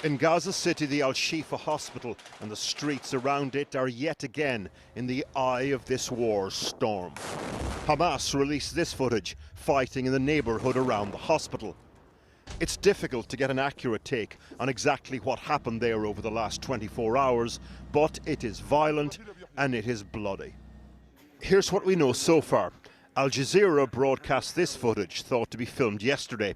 In Gaza City, the Al-Shifa hospital and the streets around it are yet again in the eye of this war storm. Hamas released this footage, fighting in the neighbourhood around the hospital. It's difficult to get an accurate take on exactly what happened there over the last 24 hours, but it is violent and it is bloody. Here's what we know so far. Al Jazeera broadcast this footage, thought to be filmed yesterday.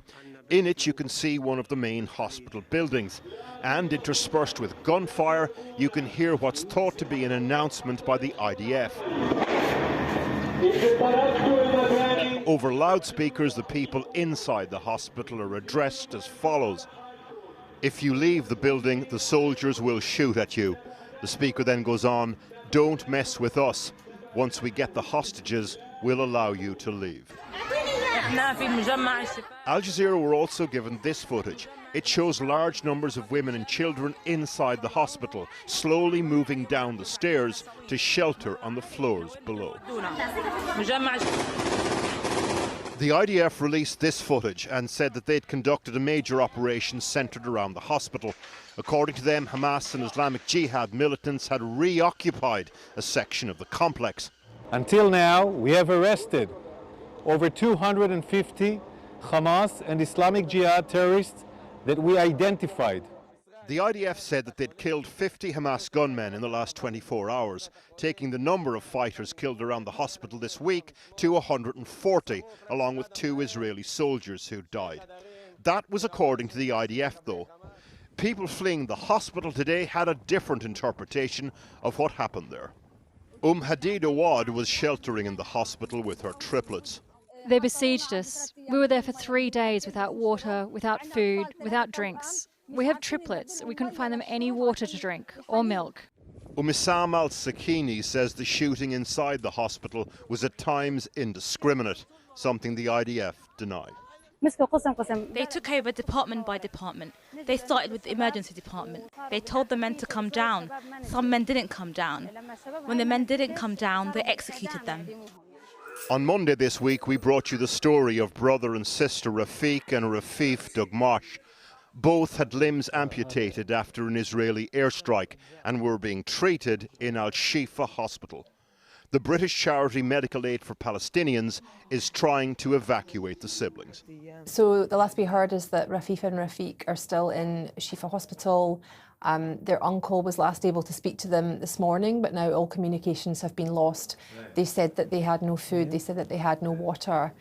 In it you can see one of the main hospital buildings, and interspersed with gunfire you can hear what's thought to be an announcement by the IDF. Over loudspeakers, the people inside the hospital are addressed as follows: "If you leave the building, the soldiers will shoot at you." The speaker then goes on, "Don't mess with us. Once we get the hostages, we'll allow you to leave." Al Jazeera were also given this footage. It shows large numbers of women and children inside the hospital, slowly moving down the stairs to shelter on the floors below. The IDF released this footage and said that they'd conducted a major operation centred around the hospital. According to them, Hamas and Islamic Jihad militants had reoccupied a section of the complex. Until now, we have arrested over 250 Hamas and Islamic Jihad terrorists that we identified. The IDF said that they'd killed 50 Hamas gunmen in the last 24 hours, taking the number of fighters killed around the hospital this week to 140, along with 2 Israeli soldiers who died. That was according to the IDF, though. People fleeing the hospital today had a different interpretation of what happened there. Hadid Awad was sheltering in the hospital with her triplets. They besieged us. We were there for 3 days without water, without food, without drinks. We have triplets. We couldn't find them any water to drink or milk. Issam al-Sakini says the shooting inside the hospital was at times indiscriminate, something the IDF deny. They took over department by department. They started with the emergency department. They told the men to come down. Some men didn't come down. When the men didn't come down, they executed them. On Monday this week, we brought you the story of brother and sister Rafiq and Rafif Dugmash. Both had limbs amputated after an Israeli airstrike and were being treated in Al-Shifa hospital. The British charity Medical Aid for Palestinians is trying to evacuate the siblings. So the last we heard is that Rafif and Rafiq are still in Shifa hospital. Their uncle was last able to speak to them this morning, but now all communications have been lost. They said that they had no food, they said that they had no water,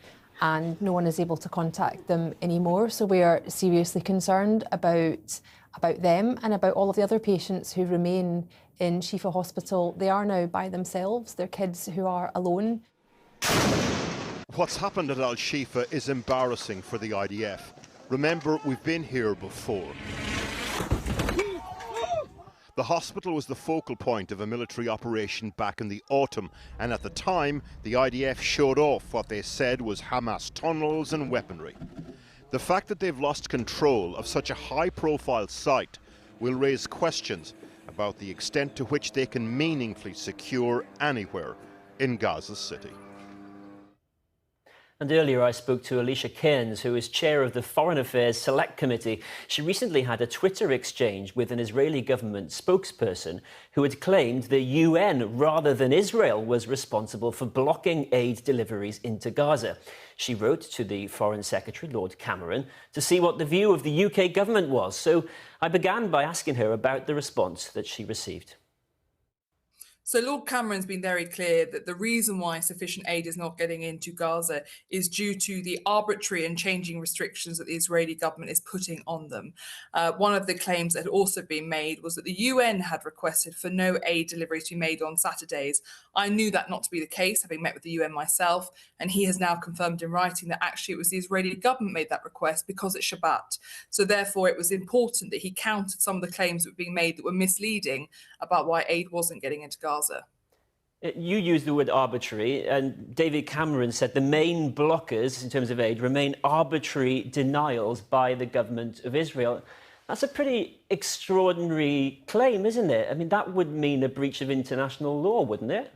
and no one is able to contact them anymore. So we are seriously concerned about them and about all of the other patients who remain in Shifa hospital. They are now by themselves. They're kids who are alone. What's happened at Al-Shifa is embarrassing for the IDF. Remember, we've been here before. The hospital was the focal point of a military operation back in the autumn, and at the time, the IDF showed off what they said was Hamas tunnels and weaponry. The fact that they've lost control of such a high-profile site will raise questions about the extent to which they can meaningfully secure anywhere in Gaza City. And earlier I spoke to Alicia Cairns, who is chair of the Foreign Affairs Select Committee. She recently had a Twitter exchange with an Israeli government spokesperson who had claimed the UN, rather than Israel, was responsible for blocking aid deliveries into Gaza. She wrote to the Foreign Secretary, Lord Cameron, to see what the view of the UK government was. So I began by asking her about the response that she received. So Lord Cameron's been very clear that the reason why sufficient aid is not getting into Gaza is due to the arbitrary and changing restrictions that the Israeli government is putting on them. One of the claims that had also been made was that the UN had requested for no aid deliveries to be made on Saturdays. I knew that not to be the case, having met with the UN myself, and he has now confirmed in writing that actually it was the Israeli government made that request because it's Shabbat. So therefore it was important that he countered some of the claims that were being made that were misleading about why aid wasn't getting into Gaza. You used the word arbitrary, and David Cameron said the main blockers in terms of aid remain arbitrary denials by the government of Israel. That's a pretty extraordinary claim, isn't it? I mean, that would mean a breach of international law, wouldn't it?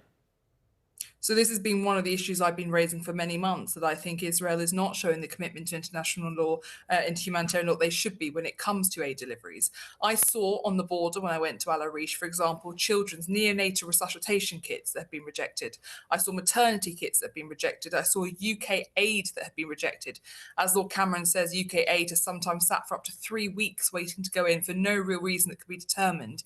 So this has been one of the issues I've been raising for many months, that I think Israel is not showing the commitment to international law, into humanitarian law they should be when it comes to aid deliveries. I saw on the border when I went to Al Arish, for example, children's neonatal resuscitation kits that have been rejected. I saw maternity kits that have been rejected. I saw UK aid that have been rejected. As Lord Cameron says, UK aid has sometimes sat for up to 3 weeks waiting to go in for no real reason that could be determined.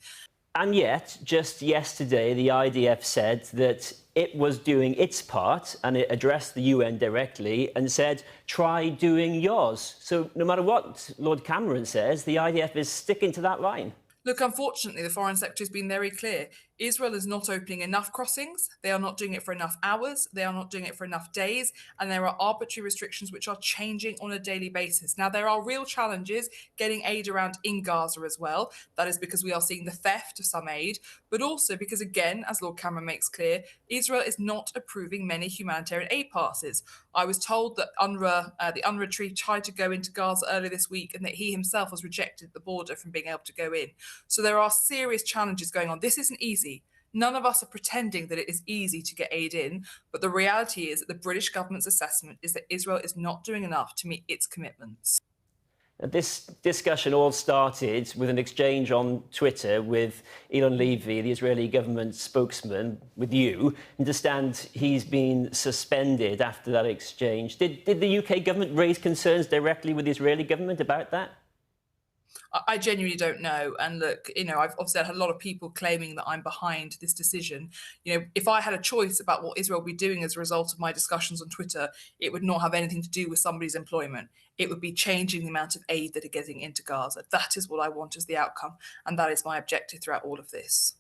And yet, just yesterday, the IDF said that it was doing its part and it addressed the UN directly and said, try doing yours. So no matter what Lord Cameron says, the IDF is sticking to that line. Look, unfortunately, the Foreign Secretary has been very clear. Israel is not opening enough crossings. They are not doing it for enough hours. They are not doing it for enough days. And there are arbitrary restrictions which are changing on a daily basis. Now, there are real challenges getting aid around in Gaza as well. That is because we are seeing the theft of some aid, but also because, again, as Lord Cameron makes clear, Israel is not approving many humanitarian aid passes. I was told that the UNRWA tree tried to go into Gaza earlier this week and that he himself was rejected at the border from being able to go in. So there are serious challenges going on. This isn't easy. None of us are pretending that it is easy to get aid in, but the reality is that the British government's assessment is that Israel is not doing enough to meet its commitments. This discussion all started with an exchange on Twitter with Elon Levy, the Israeli government spokesman, with you. Understand he's been suspended after that exchange. Did the UK government raise concerns directly with the Israeli government about that? I genuinely don't know. And look, I've obviously had a lot of people claiming that I'm behind this decision. If I had a choice about what Israel would be doing as a result of my discussions on Twitter, it would not have anything to do with somebody's employment. It would be changing the amount of aid that are getting into Gaza. That is what I want as the outcome. And that is my objective throughout all of this.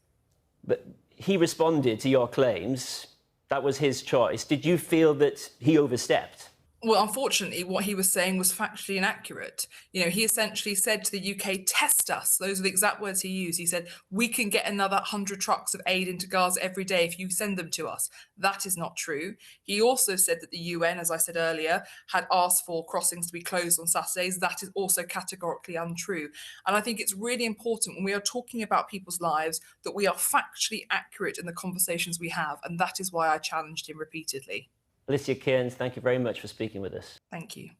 But he responded to your claims. That was his choice. Did you feel that he overstepped? Well, unfortunately, what he was saying was factually inaccurate. He essentially said to the UK, test us. Those are the exact words he used. He said, we can get another 100 trucks of aid into Gaza every day if you send them to us. That is not true. He also said that the UN, as I said earlier, had asked for crossings to be closed on Saturdays. That is also categorically untrue. And I think it's really important when we are talking about people's lives that we are factually accurate in the conversations we have. And that is why I challenged him repeatedly. Alicia Kearns, thank you very much for speaking with us. Thank you.